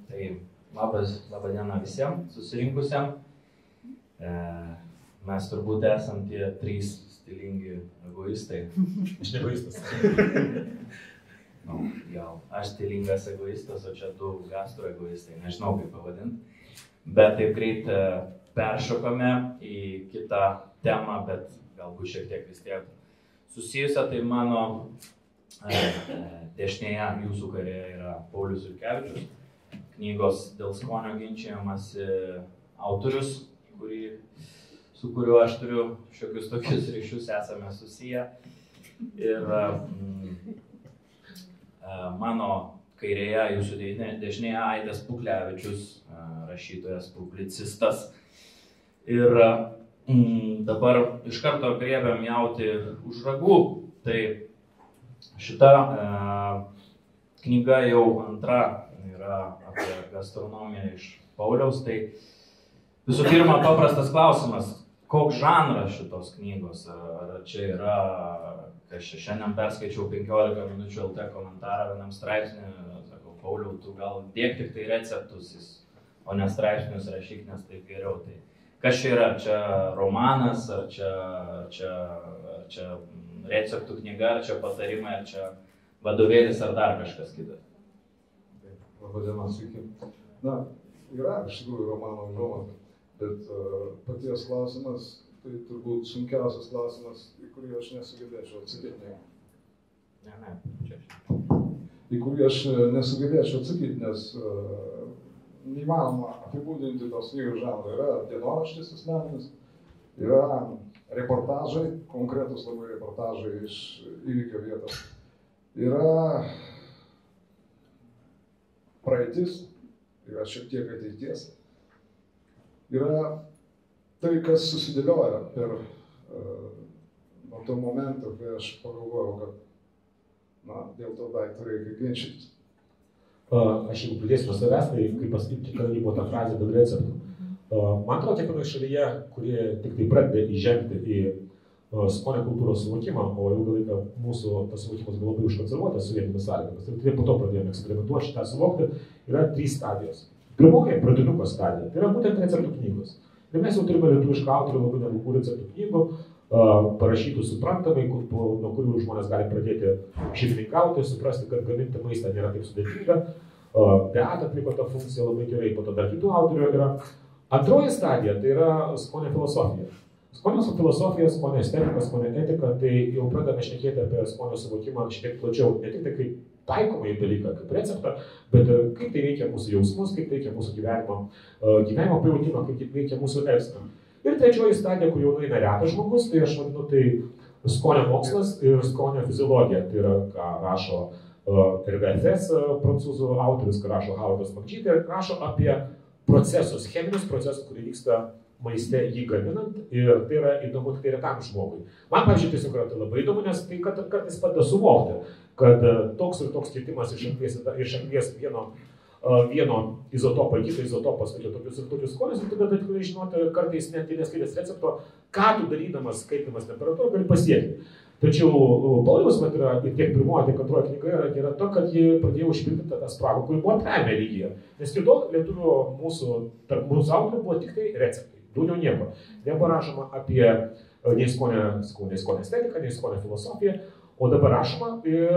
Tai laba diena visiems susirinkusiam. Mes turbūt esam tie 3 stilingi egoistai. Aš ne egoistas. Gal aš stilingas egoistas, o čia 2 gastroegoistai, nežinau kaip pavadinti. Bet taip greit peršokame į kitą temą, bet galbūt šiek tiek vis tiek susijusią. Tai mano dešinėje jūsų kairėje yra Paulius Jurkevičius, knygos Dėl skonio ginčijamasi autorius, su kuriuo aš turiu šiokius tokius ryšius, esame susiję. Ir mano kairėje, jūsų dešinėje Aidas Puklevičius, rašytojas, publicistas. Ir dabar iš karto griebiam jauti už ragų. Tai šita knyga jau antra yra apie gastronomiją iš Pauliaus. Tai visų pirma, paprastas klausimas, koks žanras šitos knygos? Ar čia yra, kai šiandien perskaičiau 15 minučių LT komentarą vienam straipsnį, sakau, Pauliau, tu gal dėk tik tai receptus, o ne straipsnius rašyk, nes taip geriau. Tai kas čia yra? Čia romanas, ar čia receptų knyga, ar čia patarimai, ar čia vadovėlis, ar dar kažkas kitas? Labą dieną, sveiki. Na, yra iš tikrųjų romano užuomazga, bet paties klausimas, tai turbūt sunkiausias klausimas, į kurį aš nesugebėčiau atsakyti. Į kurį aš nesugebėčiau atsakyti, nes neįmanoma apibūdinti tos knygos žanro. Yra dienoraštis asmeninis, yra reportažai, konkretus labai reportažai iš įvykio vietos. Yra praeitis, yra šiek tiek ateities. Yra tai, kas susidėlioja per nuo to momento, kai aš pagalvojau, kad dėl to daikto reikia ginčytis. Aš jeigu pradėsiu nuo savęs, tai kaip pasakyti, kad buvo ta frazė dėl receptų. Man atrodo, kiekvienoje šalyje, kurie tik tai pradeda įžengti į skonio kultūros suvokimą, o ilgą laiką mūsų tas suvokimas buvo labai užkonservuotas sovietinėmis sąlygomis, ir po to pradėjome eksperimentuoti šitą suvokti, yra 3 stadijos. Pirmoji, pradinuko stadija, tai yra būtent receptų knygos. Ir mes jau turime lietuvišką autorių labai nedaug receptų knygų, parašytų suprantamai, nuo kurių žmonės gali pradėti šeimininkauti, suprasti, kad gaminti maistą nėra taip sudėtinga. Beata atliko tą funkciją labai gerai, po to dar kitų autorių yra. Antroji stadija tai yra skonio filosofija. Skonio filosofija, skonio estetika, skonio etika, tai jau pradame šnekėti apie skonio suvokimą šiek tiek plačiau, ne tik tai kaip taikomąjį dalyką, kaip receptą, bet kaip tai veikia mūsų jausmus, kaip veikia mūsų gyvenimo pajautimą, kaip veikia mūsų elgseną. Ir trečioji stadija, kur jau nueina retas žmogus, tai aš vadinu tai skonio mokslas ir skonio fiziologija. Tai yra, ką rašo RVFS prancūzų autorius, ką rašo Howardas McGee, rašo apie procesus, cheminius procesus, kurie vyksta maiste jį gaminant, ir tai yra įdomu tik tai retam žmogui. Man, pavyzdžiui, tiesiog yra tai labai įdomu, nes tai kartais padeda suvokti, kad toks ir toks keitimas iš anglies vieno izotopo į kitą izotopą suteikia tokius ir tokius skonius, ir tu gali tikrai žinoti kartais net neskaitęs recepto, ką tu darydamas, skaitdamas temperatūrą gali pasiekti. Tačiau Pauliaus yra ir tiek pirmoji, tiek antroji knyga yra to, kad ji pradėjo užpildyti tą spragą, kuri buvo antrajame lygyje. Nes kito lietuvių tarp mūsų autorių buvo tik tai receptai, daugiau nieko. Nebuvo rašoma apie nei skonio estetiką, nei skonio filosofiją. O dabar rašoma ir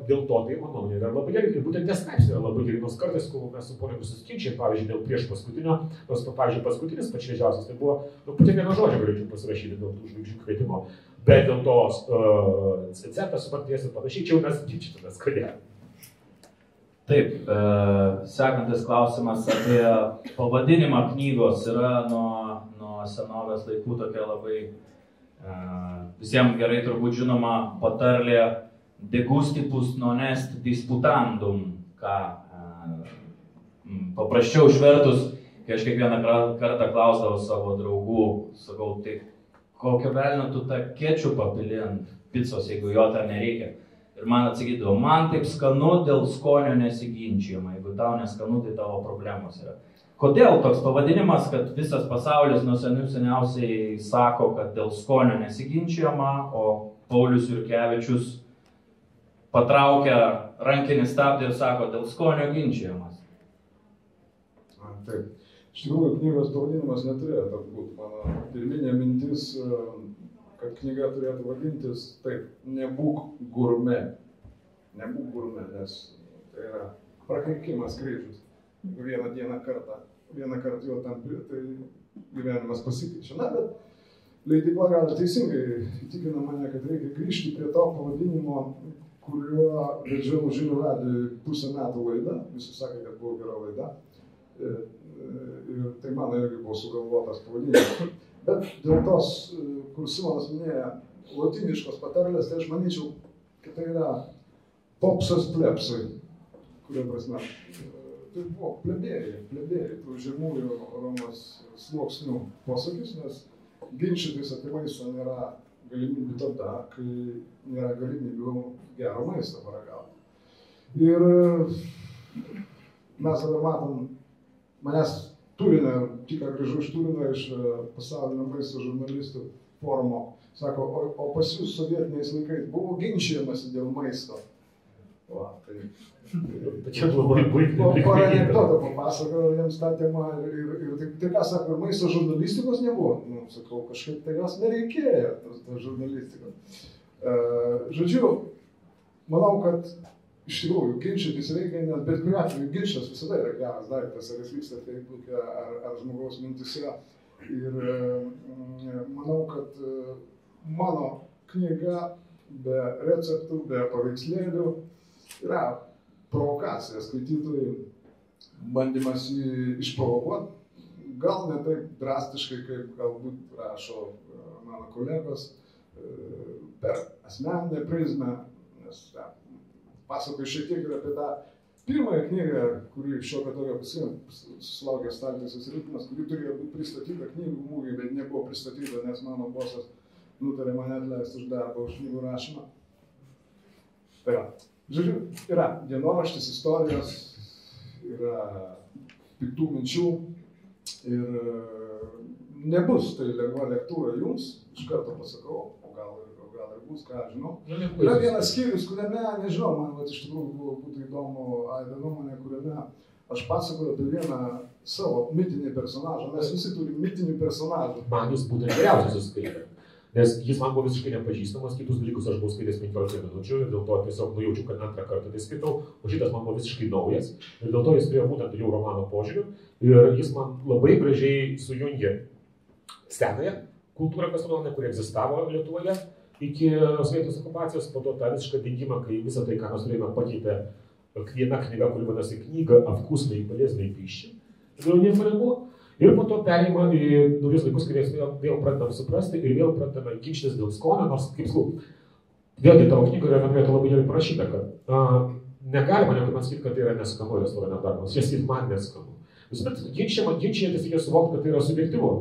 dėl to tai, manau, yra labai gerai. Ir būtent tie straipsniai yra labai gerai. Nors kartais, kol mes su Pauliumi susiginčijom, pavyzdžiui, dėl prieš paskutinio, nors, pavyzdžiui, paskutinis pats šviežiausias, tai buvo, būtent vieno žodžio galėčiau pasirašyti dėl tų žvaigždžių kvietimo. Bet dėl tos receptas, suparties ir panašiai, čia jau mes ginčytumės, kodėl. Taip, sekantis klausimas apie pavadinimą knygos yra nuo senovės laikų tokia labai visiems gerai turbūt žinoma patarlė degustibus non est disputandum, ką paprasčiau išvertus, kai aš kiekvieną kartą klausdavau savo draugų, sakau, tai kokio velnio tu tą kečupą pili ant picos, jeigu jo ten nereikia. Ir man atsakydavo, man taip skanu, dėl skonio nesiginčijama, jeigu tau neskanu, tai tavo problemos yra. Kodėl toks pavadinimas, kad visas pasaulis nuo seniausiai sako, kad dėl skonio nesiginčijama, o Paulius Jurkevičius patraukia rankinį stabdį ir sako, dėl skonio ginčijamas? Taip. Iš tikrųjų, knygos pavadinimas neturėtų būti. Mano pirminė mintis, kad knyga turėtų vadintis taip, nebūk gurme. Nebūk gurme, nes tai yra prakeikimas kryžius. Vieną kartą jo tampi, tai gyvenimas pasikeičia. Na, bet leidykla gal teisingai įtikina mane, kad reikia grįžti prie to pavadinimo, kuriuo vedžiau Žinių radijui pusę metų laidą. Visi sakė, kad buvo gera laida. Ir tai mano irgi buvo sugalvotas pavadinimas. Bet dėl tos, kur Simonas minėjo, lotiniškos patarlės, tai aš manyčiau, kad tai yra popsas plebsai, kurio prasme. Tai buvo plebėjai, tų žemųjų Romos sluoksnių posakis, nes ginčytis apie maistą nėra galimybių tada, kai nėra galimybių gero maisto paragauti. Ir mes dabar matom, manęs Turinę, tik grįžau iš Turino, iš pasaulinio maisto žurnalistų forumo, sako, o pas jūs sovietiniais laikais buvo ginčijamasi dėl maisto. Va, tai čia labai puikiai. Porą anekdotą papasakojo jiems tą temą ir tai ką sako, ir maisto žurnalistikos nebuvo. Nu, sakau, kažkaip tai jos nereikėjo, tos žurnalistikos. Žodžiu, manau, kad iš tikrųjų ginčytis reikia, nes bet kuriuo atveju ginčas visada yra geras daiktas, ar jis vyksta Facebook'e, ar žmogaus mintise. Ir manau, kad mano knyga be receptų, be paveikslėlių yra provokacija skaitytojui, bandymas jį išprovokuoti, gal ne taip drastiškai, kaip galbūt rašo mano kolegos, per asmeninę prizmę, nes pasakoju šiek tiek ir apie tą pirmąją knygą, kuri šiokio tokio susilaukė Staltiesės ritmas, kuri turėjo būti pristatyta knygų mūgiai, bet nebuvo pristatyta, nes mano bosas nutarė mane atleisti už darbą, už knygų rašymą. Tai yra. Žodžiu, yra dienoraštis, istorijos, yra piktų minčių ir nebus tai lengva lektūra jums, iš karto pasakau, o gal ir bus, ką žinau. Yra vienas skyrius, kuriame, nežinau, man iš tikrųjų būtų įdomu Aido nuomonė, kuriame aš pasakoju apie vieną savo mitinį personažą. Mes visi turim mitinių personažų. Man jis būtų geriausias suskaitė. Nes jis man buvo visiškai nepažįstamas, kitus dalykus aš buvau skaitęs 15 minučių ir dėl to tiesiog nujaučiu, kad antrą kartą tai skaitau, o šitas man buvo visiškai naujas ir dėl to jis turėjo būtent jau romano požiūrių ir jis man labai gražiai sujungė senąją kultūrą gastronominę, kuri egzistavo Lietuvoje iki sovietinės okupacijos, po to tą visišką dingimą, kai visą tai, ką mes turėjome, pakeitė viena knyga, kuri vadinasi knyga «Avkusnai polezniai piščiai». Ir po to perėjimą į naujus laikus, kai vėl pradedam suprasti ir vėl pradedame ginčytis dėl skonio, nors, kaip sakau, vėlgi tavo knygoje yra vietoje labai gerai parašyta, kad negalima niekuomet sakyti, kad tai yra neskanu restorane darbas, jie sakyti man neskanu. Visuomet ginčytis reikia suvokti, kad tai yra subjektyvu.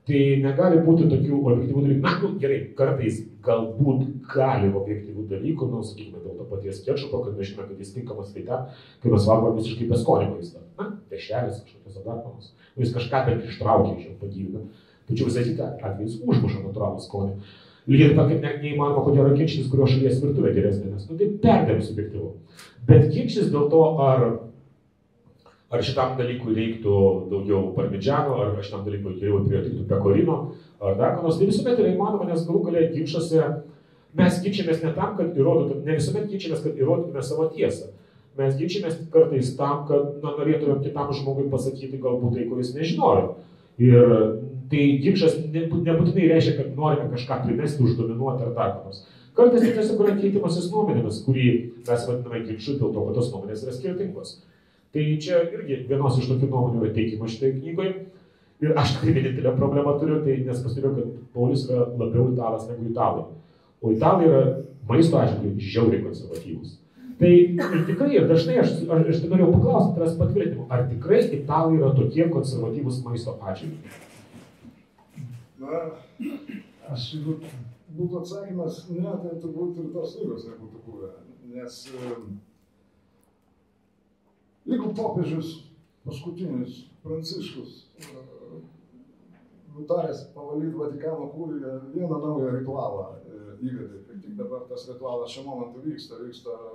Tai negali būti tokių objektyvų dalykų. Na, gerai, kartais galbūt gali objektyvų dalykų, sakykime, dėl to paties ketšupo, kad mes žinome, kad jis tinkamas tai ten, kai mes valgome visiškai beskonį maistą. Na, dešrelis kažkokios adarpanos. Jis kažką bent ištraukia iš jo pagyvina. Tačiau visai kitą atvejus užmuša natūralų skonį. Lygiai taip, kaip neįmanoma, kodėl yra ginčytis, kurio šalies virtuvė geresnė, nes tai perdėm subjektyvu. Bet ginčytis dėl to, ar šitam dalykui reiktų daugiau parmidžano, ar šitam dalykui geriau tiktų pekorino, ar dar ką nors, tai visuomet yra įmanoma, nes galų galia ginčuose mes ginčiamės ne tam, kad įrodytume, ne visuomet ginčiamės, kad įrodytume savo tiesą. Mes ginčiamės kartais tam, kad norėtumėm kitam žmogui pasakyti galbūt tai, ko jis nežinojo. Ir tai ginčas nebūtinai reiškia, kad norime kažką primesti, uždominuoti ar dar ką nors. Kartais tai tiesiog yra keitimasis nuomonėmis, kurį mes vadiname ginču dėl to, kad tos nuomonės yra skirtingos. Tai čia irgi vienos iš tokių nuomonių yra teikimas šitai knygoje. Ir aš tikrai vienintelę problemą turiu, tai nes pastebėjau, kad Paulius yra labiau italas negu italai. O italai yra maisto atžvilgiu žiauriai konservatyvūs. Tai ir tikrai, ir dažnai aš norėjau paklausti, tavęs patvirtinimų, ar tikrai italai yra tokie konservatyvūs maisto atžvilgiu? Na, aš jeigu būtų atsakymas, ne, tai turbūt ir tos knygos nebūtų buvę. Nes jeigu popiežius paskutinis Pranciškus nutaręs pavalyti Vatikano kuriją vieną naują ritualą įvedė. Kaip tik dabar tas ritualas šiuo momentu vyksta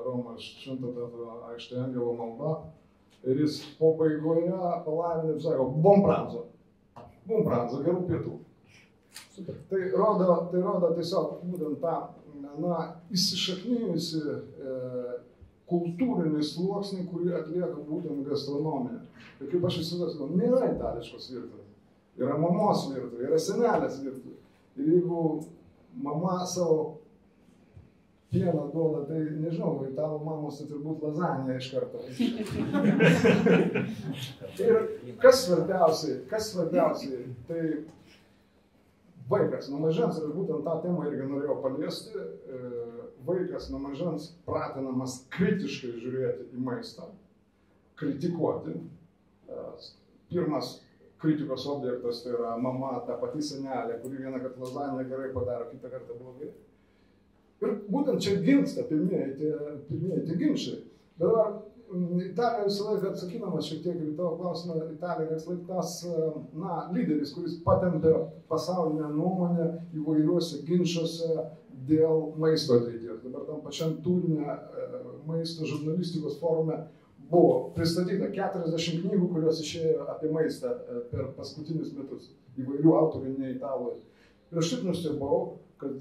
Romos Švento Petro aikštėje angelo malda. Ir jis pabaigoje palaiminė sako, buon pranzo, gerų pietų. Tai rodo tiesiog būtent tą įsišaknyjusi kultūrinį sluoksnį, kurį atlieka būtent gastronomija. Ir kaip aš įsivaizduoju, nėra itališkos virtuvės. Yra mamos virtuvė, yra senelės virtuvė. Ir jeigu mama savo pieną duoda, tai nežinau, italų mamos tai turbūt lazanė iš karto. Ir kas svarbiausiai, tai vaikas nuo mažens, ir būtent tą temą irgi norėjau paliesti, vaikas nuo mažens pratinamas kritiškai žiūrėti į maistą, kritikuoti. Pirmas kritikos objektas tai yra mama, ta pati senelė, kuri vieną kartą lazanę gerai padaro, kitą kartą blogai. Ir būtent čia gimsta pirmieji tie ginčiai. Bet dabar Italija visą laiką atsakydamas šiek tiek į tavo klausimą, Italija visą laiką tas lyderis, kuris patempė pasaulinę nuomonę įvairiuose ginčiuose dėl maisto ateities. Dabar tam pačiam turinė maisto žurnalistikos forume buvo pristatyta 40 knygų, kurios išėjo apie maistą per paskutinius metus. Įvairių autorių, ne italų. Ir aš taip nustebau, kad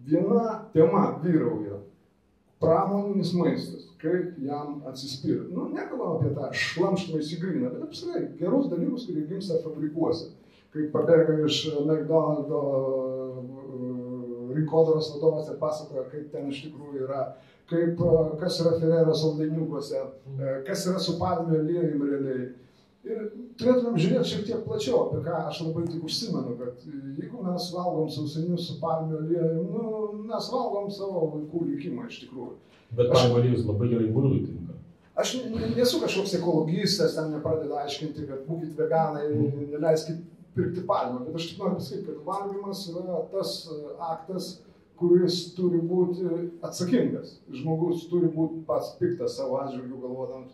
viena tema vyrauja – pramoninis maistas, kaip jam atsispirti. Nekalbam apie tą šlamštamą įsigryną, bet apsirai gerus dalykus, kurie gimsta fabrikuose. Kaip pabėga iš McDonald'o rinkodaros vadovas ir pasakoja, kaip ten iš tikrųjų yra, kas yra Ferrero saldainiukuose, kas yra su palmių aliejum realiai. Ir turėtumėm žiūrėti šiek tiek plačiau, apie ką aš labai tik užsimenu, kad jeigu mes valgom sausainius su palmių aliejum, mes valgom savo vaikų likimą iš tikrųjų. Bet palmių aliejus labai gerai burui tinka. Aš nesu kažkoks ekologistas, ten nepradeda aiškinti, kad būkit veganai, neleiskit pirkti palmių, bet aš tik noriu pasakyti, kad valgymas yra tas aktas, kuris turi būti atsakingas. Žmogus turi būti pats piktas savo atžvilgiu galvodant.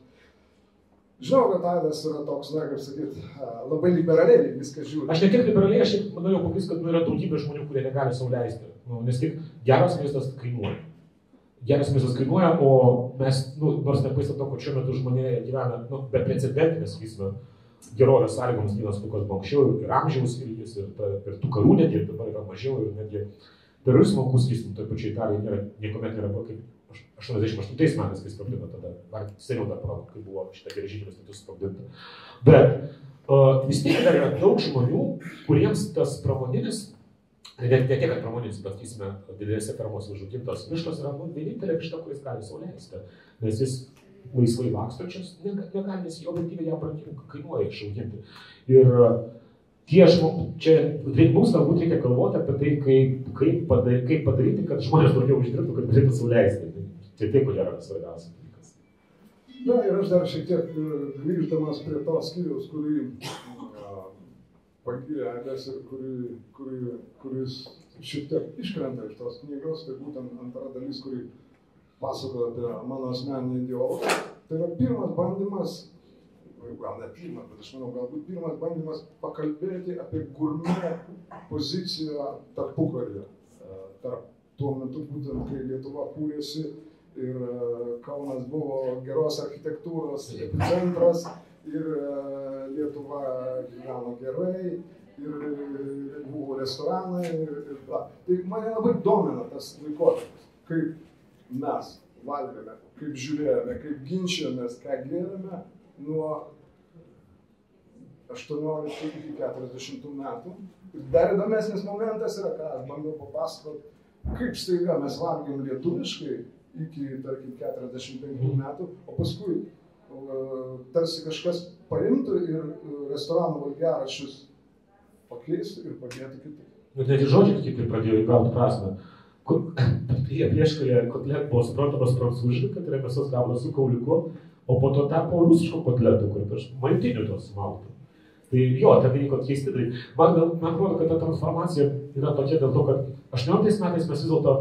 Žinau, kad Aidas yra toks, kaip sakyti, labai liberaliai viską žiūri. Aš ne tiek liberaliai, aš manau pavyzdžiui, kad yra daugybė žmonių, kurie negali sau leisti. Nes tik geras maistas kainuoja. Geras maistas kainuoja, o mes, nors nepaisant to, kad šiuo metu žmonėje gyvena beprecedentinės, sakysime, gerovės sąlygoms gyvas kokios buvo anksčiau, ir amžiaus ilgis, ir tų karų netgi dabar yra mažiau, ir netgi terorizmo aukų, sakysim, toj pačiai Italijai niekuomet nėra buvo kaip 88 metais, kai sprogdino tada, seniau dar palauk, kai buvo šitą geležinkelio stotis sprogdinta. Bet vis tiek dar yra daug žmonių, kuriems tas pramoninis, ne tiek, kad pramoninis, bet, sakysime, didelėse fermos užaugintos vištos yra vienintelė višta, kuris gali sau leisti. Nes jis laisvai lakstančias negali, nes jo vertybė ją brangiau kainuoja išauginti. Ir tie žmonės, čia mums galbūt reikia galvoti apie tai, kaip padaryti, kad žmonės daugiau uždirbtų, kad galėtų sau leisti. Tai tai, ko yra svarbiausias dalykas. Na ir aš dar šiek tiek grįždamas prie to skyriaus, kurį pagyrė Aidas ir kuris šiek tiek iškrenta iš tos knygos, tai būtent antra dalis, kuri pasakoja apie mano asmeninį ideologą. Tai yra pirmas bandymas, gal ne pirmas, bet aš manau, galbūt pirmas bandymas pakalbėti apie gurmė poziciją tarpukaryje. Tarp tuo metu būtent, kai Lietuva kūrėsi ir Kaunas buvo geros architektūros centras ir Lietuva gyveno gerai ir buvo restoranai ir ta. Tai mane labai domina tas laikotarpis, kaip mes valgėme, kaip žiūrėjome, kaip ginčijomės, ką gėrėme nuo 18 iki 40 metų. Ir dar įdomesnis momentas yra, ką aš bandau papasakoti, kaip staiga mes valgėm lietuviškai iki, tarkim, 45 metų, o paskui tarsi kažkas paimtų ir restoranų valgiaraščius pakeistų ir padėtų kitaip. Net ir žodžiai kitaip pradėjo įgauti prasmę. Prieškalė kotlet buvo suprantamas prancūziškai, kad yra mėsos gabalas su kauliuku, o po to tapo rusiško kotletu, kur aš maltiniu to sumaltų. Tai jo, ten vyko keisti dalykai. Man atrodo, kad ta transformacija yra tokia dėl to, kad 18 metais mes vis dėlto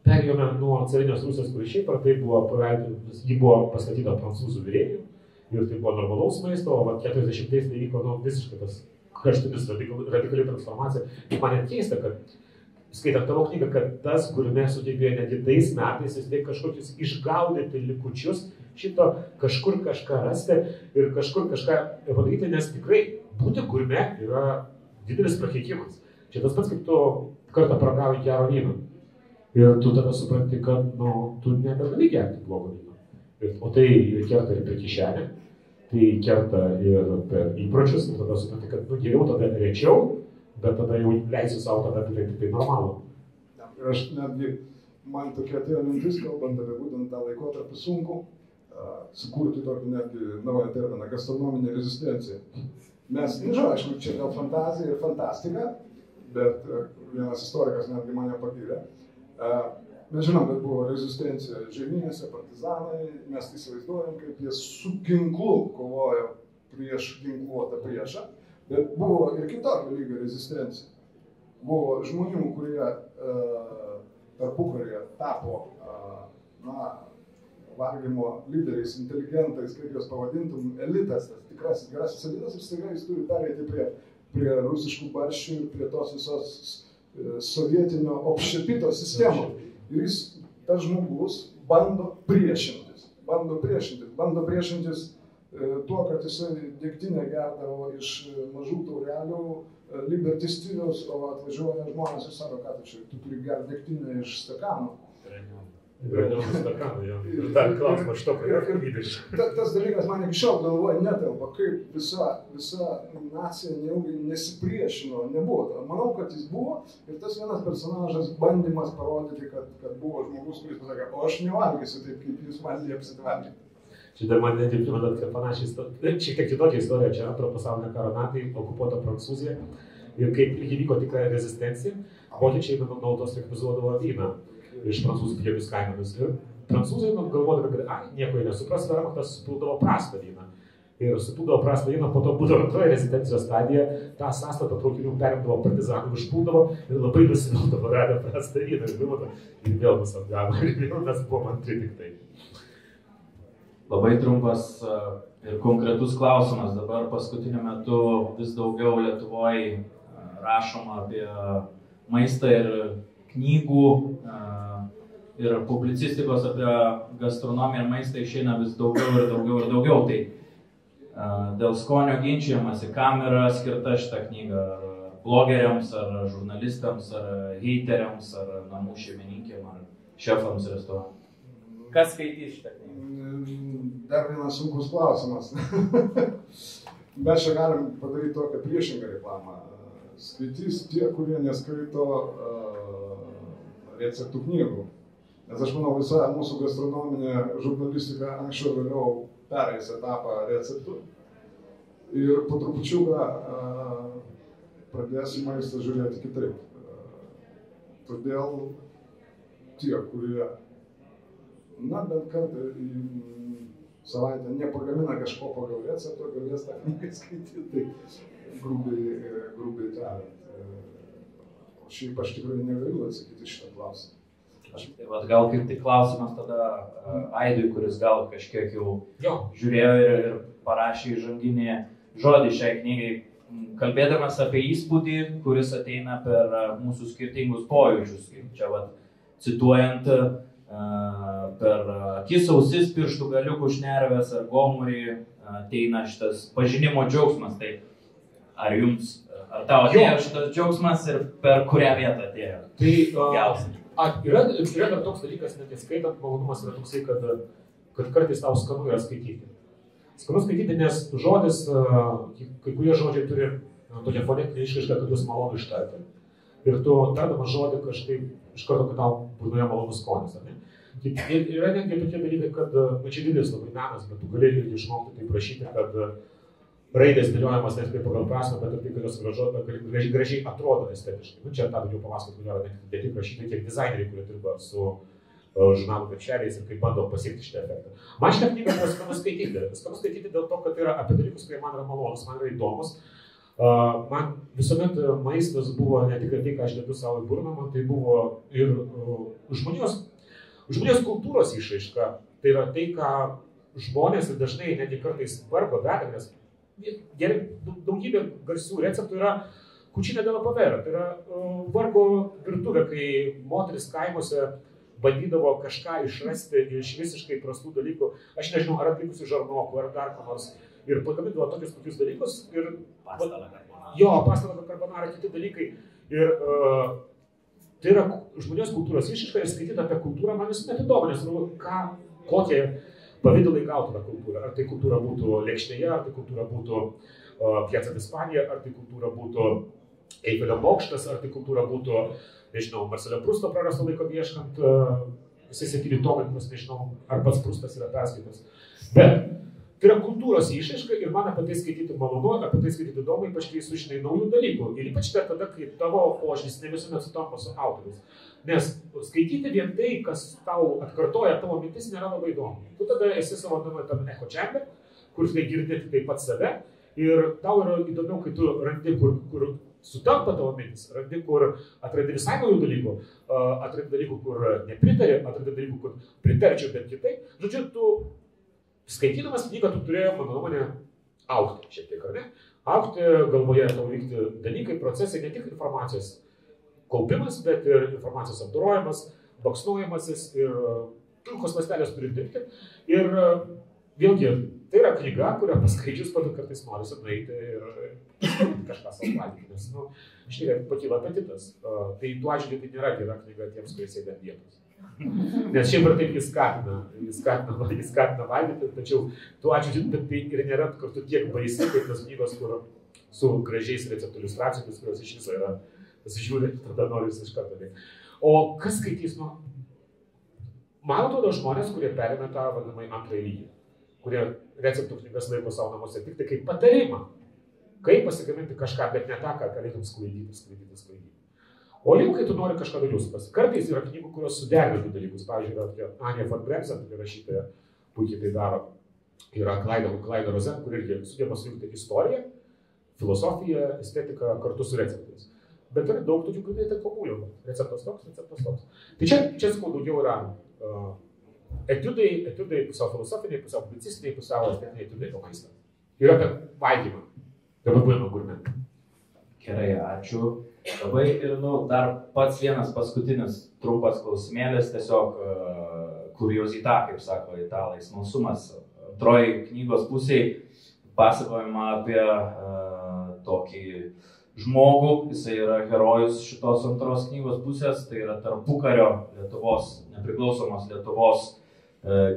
perėjome nuo carinės Rusijos, kuri šiaip ar tai ji buvo pastatyta prancūzų virėjų ir tai buvo normalaus maisto, o 40-ais tai vyko visiškai tas kraštinis radikali transformacija. Ir man net keista, kad skaitant tavo knygą, kad tas gurmė sugebėjo netgi tais metais vis tiek kažkokius išgaudyti likučius šito, kažkur kažką rasti ir kažkur kažką padaryti, nes tikrai būti gurme yra didelis prakeikimas. Čia tas pats, kaip tu kartą paragauji gero vyno. Ir tu tada supranti, kad tu nebegali gerti blogo vyno. O tai kerta ir per kišenę, tai kerta ir per įpročius, ir tada supranti, kad geriau tada rečiau, bet tada jau leisiu savo tada tai normalu. Ir aš netgi, man tokia atėjo mintis, kalbant apie būtent tą laikotarpį sunku, sukurti tokį netgi naują terminą - gastronominė rezistencija. Mes, nežinau, aišku, čia gal fantazija ir fantastika, bet vienas istorikas netgi mane pagyrė. Mes žinom, kad buvo rezistencija žemynėse, partizanai, mes įsivaizduojam, kaip jie su ginklu kovojo prieš ginkluotą priešą, bet buvo ir kitokio lygio rezistencija. Buvo žmonių, kurie tarpukaryje tapo valgymo lyderiais, inteligentais, kaip juos pavadintum, elitas, tas tikrasis gerasis elitas, ir staiga jis turi pereiti prie rusiškų barščių ir prie tos visos sovietinio obšepito sistemo. Ir jis, tas žmogus, bando priešintis tuo, kad jisai degtinę gerdavo iš mažų taurelių Liberty stiliaus, o atvažiuoja žmonės ir sako, ką tu turi gerti degtinę iš stakano. Ir dar klausimą iš to, kad yra lyderiai. Tas dalykas man iki šiol galvoje netelpa, kaip visa nacija neilgai nesipriešino, nebuvo. Manau, kad jis buvo ir tas vienas personažas bandymas parodyti, kad buvo žmogus, kuris pasakė, o aš nevalgysiu taip, kaip jūs man liepsit valgyti. Čia dar man netgi primena tokia panašiai istorija, šiek tiek kitokia istorija, čia Antrojo pasaulinio karo metai, okupuota Prancūzija ir kaip įvyko tikra rezistencija, vokiečiai naudos rekvizuodavo vyną iš prancūzų piliečių kainomis. Ir prancūzai galvodami, kad nieko jie nesupras, Vermachtas supildavo prastą vyną. Ir supildavo prastą vyną, po to būdavo antroji rezistencijos stadija, tą sąstatą traukinių perimdavo partizanų, išpuldavo ir labai nusimildavo radę prastą vyną. Ir vėl mus apgavo, ir vėl mes buvom antri tik tai. Labai trumpas ir konkretus klausimas. Dabar paskutiniu metu vis daugiau Lietuvoje rašoma apie maistą ir knygų ir publicistikos apie gastronomiją ir maistą išeina vis daugiau. Tai dėl skonio ginčijamasi, kam yra skirta šita knyga, ar blogeriams, ar žurnalistams, ar heiteriams, ar namų šeimininkėm, ar šefams restoranų. Kas skaitys šitą knygą? Dar vienas sunkus klausimas. Mes čia galim padaryti tokią priešingą reklamą. Skaitys tie, kurie neskaito receptų knygų. Nes aš manau, visa mūsų gastronominė žurnalistika anksčiau vėliau pereis etapą receptų. Ir po trupučiuką pradės į maistą žiūrėti kitaip. Todėl tie, kurie bent kartą į savaitę nepagamina kažko pagal receptą, galės tą knygą skaityti, tai grubiai tariant. O šiaip aš tikrai negaliu atsakyti šitą klausimą. Gal kaip tik klausimas tada Aidui, kuris gal kažkiek jau žiūrėjo ir parašė įžanginį žodį šiai knygai, kalbėdamas apie įspūdį, kuris ateina per mūsų skirtingus pojūčius, kaip čia cituojant, per akis, ausis, pirštų galiukų, šnerves ar gomurį ateina šitas pažinimo džiaugsmas. Tai ar tau atėjo šitas džiaugsmas ir per kurią vietą atėjo? Tai yra dar toks dalykas, net įskaitant, malonumas yra toksai, kad kartais tau skanu yra skaityti. Skanu skaityti, nes žodis, kai kurie žodžiai turi tokią fonetinę išraišką, kad jūs malonu ištarti. Ir tu tardamas žodį kažkaip iš karto, kad tau burnoje malonus skonis. Ir yra netgi tokie dalykai, kad čia didelis labai menas, bet tu gali irgi išmokti taip rašyti, kad raidės dėliojamas ne tik pagal prasmę, bet ir tai, kad jos gražiai atrodo estetiškai. Čia tą daugiau papasakoti, kad ne tik rašyti, tiek dizaineriai, kurie dirba su žurnalų viršeliais ir kaip bando pasiekti šitą efektą. Man šitą knygą buvo skanu skaityti. Skanu skaityti dėl to, kad tai yra apie dalykus, kurie man yra malonus, man yra įdomus. Man visuomet maistas buvo ne tik tai, ką aš dedu savo į burną, man tai buvo ir žmonės kultūros išraiška. Tai yra tai, ką žmonės ir dažnai netgi kartais vargo veda, nes daugybė garsių receptų yra kučinė della povera. Tai yra vargo virtuvė, kai moteris kaimuose bandydavo kažką išrasti iš visiškai prastų dalykų. Aš nežinau, ar atlikusių žarnokų, ar dar ko nors. Ir pagamindavo tokius dalykus. Ir pastalą karbonarą, kiti dalykai. Ir tai yra žmonijos kultūros išraiška ir skaityti apie kultūrą man visuomet įdomu, nes kokie pavidalai gautų tą kultūrą. Ar tai kultūra būtų Lėkštėje, ar tai kultūra būtų Piazza d'Ispanija, ar tai kultūra būtų Eifelio bokštas, ar tai kultūra būtų, nežinau, Marcelio Prusto prarasto laiko ieškant, jisai 7 tomai, nežinau, ar pats Prustas yra perskaitas. Bet tai yra kultūros išraiška ir man apie tai skaityti malonu, apie tai skaityti įdomu, ypač kai sužinai naujų dalykų. Ir ypač tada, kai tavo požiūris ne visuomet sutampa su autoriais. Nes skaityti vien tai, kas tau atkartoja tavo mintis, nėra labai įdomu. Tu tada esi savo tam echo chamber, kur tai girdi taip pat save. Ir tau yra įdomiau, kai tu randi, kur sutampa tavo mintis, randi, kur atrandi visai naujų dalykų, atrandi dalykų, kur nepritari, atrandi dalykų, kur pritarčiau, bet kitaip. Žodžiu, tu skaitydamas knygą, tu turėjai, mano nuomonė, augti šiek tiek, ar ne? Augti, galvoje tau vykti dalykai, procesai, ne tik informacijos kaupimas, bet ir informacijos apdorojimas, baksnojimasis ir pilkos ląstelės turi dirbti. Ir vėlgi, tai yra knyga, kurią paskaičius pat kartais norisi nueiti ir kažką savo valgyti, nes, aš tikrai pakyla apetitas. Tai tuo atžvilgiu tai nėra gera knyga tiems, kurie sėdė ant vietos. Nes šiaip ir taip jis skatina valgyti, tačiau tuo atžvilgiu tai ir nėra kartu tiek baisi, kaip tas knygos, kur su gražiais receptų iliustracijomis, kurios iš viso yra, pasižiūrėti, tada noriu iš karto veikti. O kas skaitys, man atrodo žmonės, kurie perėmė tą vadinamai antrąjį lygį, kurie receptų knygas laiko savo namuose tik tai kaip patarimą, kaip pasigaminti kažką, bet ne tą, ką galėtum sklaidyti. O jau, kai tu nori kažką daugiau, kartais yra knygų, kurios suderina tų dalykus. Pavyzdžiui, yra Anja von Bremsen, tokia rašytoja, puikiai tai daro. Yra Klaida Rozen, kur irgi sugeba sujungti istoriją, filosofiją, estetiką kartu su receptais. Bet yra daug tokių, kur tai pabūlio. Receptas toks. Tai čia sakau, daugiau yra etiudai pusiau filosofiniai, pusiau publicistiniai, pusiau estetiniai etiudai to maistą. Ir apie valgymą. Dabar buvimo gurmenį. Gerai, ačiū. Labai ir, dar pats vienas paskutinis trumpas klausimėlis, tiesiog kuriozita, kaip sako italai, smalsumas. Antroji knygos pusėje pasakojama apie tokį žmogų, jisai yra herojus šitos antros knygos pusės, tai yra tarpukario Lietuvos, nepriklausomos Lietuvos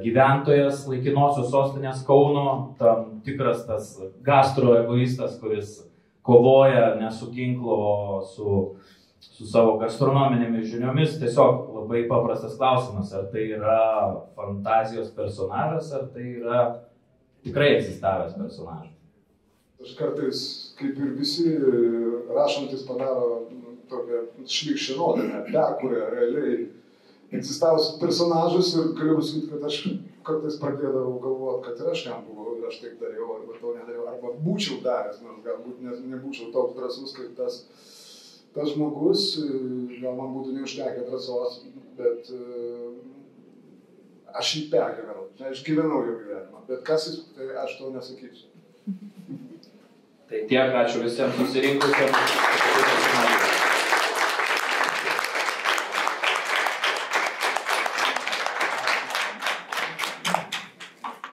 gyventojas, laikinosios sostinės Kauno, tam tikras tas gastroegoistas, kuris kovoja ne su ginklu, o su savo gastronominėmis žiniomis. Tiesiog labai paprastas klausimas, ar tai yra fantazijos personažas, ar tai yra tikrai egzistavęs personažas. Aš kartais, kaip ir visi rašantis, padaro tokią šlykščią nuodėmę, kuria realiai egzistavusius personažus ir galiu pasakyti, kad aš kartais pradėdavau galvoti, kad ir aš jam buvau, ir aš taip dariau, arba to nedariau, arba būčiau daręs, nors galbūt nebūčiau toks drąsus kaip tas žmogus, gal man būtų neužtekę drąsos, bet aš jį pergyvenau, aš gyvenau jo gyvenimą, bet kas jis, tai aš to nesakysiu. Tai tiek, ačiū visiems susirinkusiems.